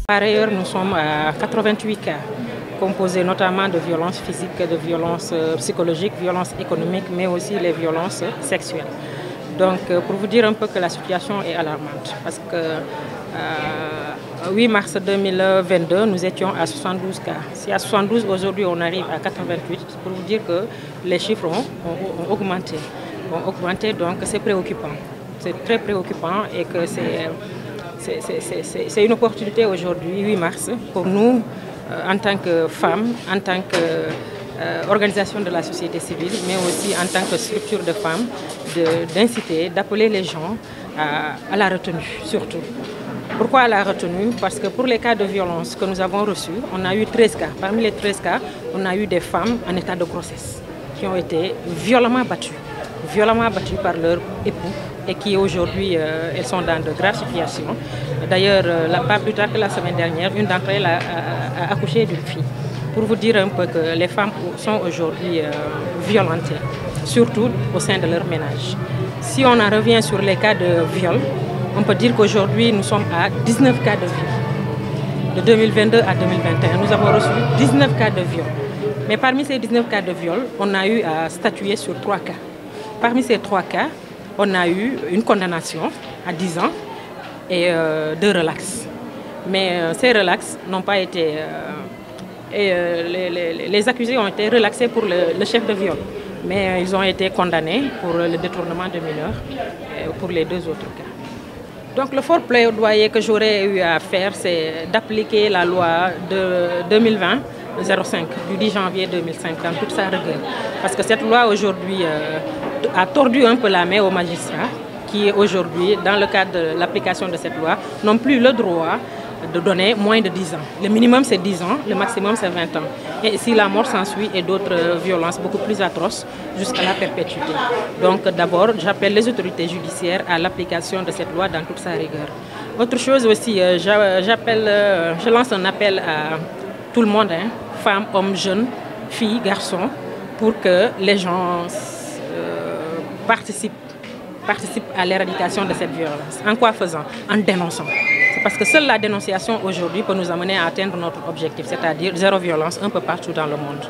Par ailleurs, nous sommes à 88 cas, composés notamment de violences physiques, de violences psychologiques, violences économiques, mais aussi les violences sexuelles. Donc, pour vous dire un peu que la situation est alarmante, parce que 8 mars 2022, nous étions à 72 cas. Si à 72, aujourd'hui, on arrive à 88, pour vous dire que les chiffres ont augmenté. Donc c'est préoccupant. C'est très préoccupant et que c'est une opportunité aujourd'hui, 8 mars, pour nous, en tant que femmes, en tant qu'organisation de la société civile, mais aussi en tant que structure de femmes, d'inciter, d'appeler les gens à la retenue, surtout. Pourquoi à la retenue? Parce que pour les cas de violence que nous avons reçus, on a eu 13 cas. Parmi les 13 cas, on a eu des femmes en état de grossesse qui ont été violemment battues par leur époux et qui aujourd'hui, elles sont dans de graves situations. D'ailleurs, pas plus tard que la semaine dernière, une d'entre elles a accouché d'une fille. Pour vous dire un peu que les femmes sont aujourd'hui violentées, surtout au sein de leur ménage. Si on en revient sur les cas de viol, on peut dire qu'aujourd'hui, nous sommes à 19 cas de viol. De 2022 à 2021, nous avons reçu 19 cas de viol. Mais parmi ces 19 cas de viol, on a eu à statuer sur 3 cas. Parmi ces 3 cas, on a eu une condamnation à 10 ans et 2 relax. Mais ces relax n'ont pas été... les accusés ont été relaxés pour le chef de viol. Mais ils ont été condamnés pour le détournement de mineurs pour les 2 autres cas. Donc le fort plaidoyer que j'aurais eu à faire, c'est d'appliquer la loi de 2020-05 du 10 janvier 2005 dans toute sa rigueur. Parce que cette loi aujourd'hui a tordu un peu la main aux magistrats qui aujourd'hui, dans le cadre de l'application de cette loi, n'ont plus le droit de donner moins de 10 ans. Le minimum c'est 10 ans, le maximum c'est 20 ans. Et si la mort s'ensuit et d'autres violences beaucoup plus atroces jusqu'à la perpétuité. Donc d'abord, j'appelle les autorités judiciaires à l'application de cette loi dans toute sa rigueur. Autre chose aussi, je lance un appel à tout le monde, hein, femmes, hommes, jeunes, filles, garçons, pour que les gens participent à l'éradication de cette violence. En quoi faisant? En dénonçant. C'est parce que seule la dénonciation aujourd'hui peut nous amener à atteindre notre objectif, c'est-à-dire zéro violence un peu partout dans le monde.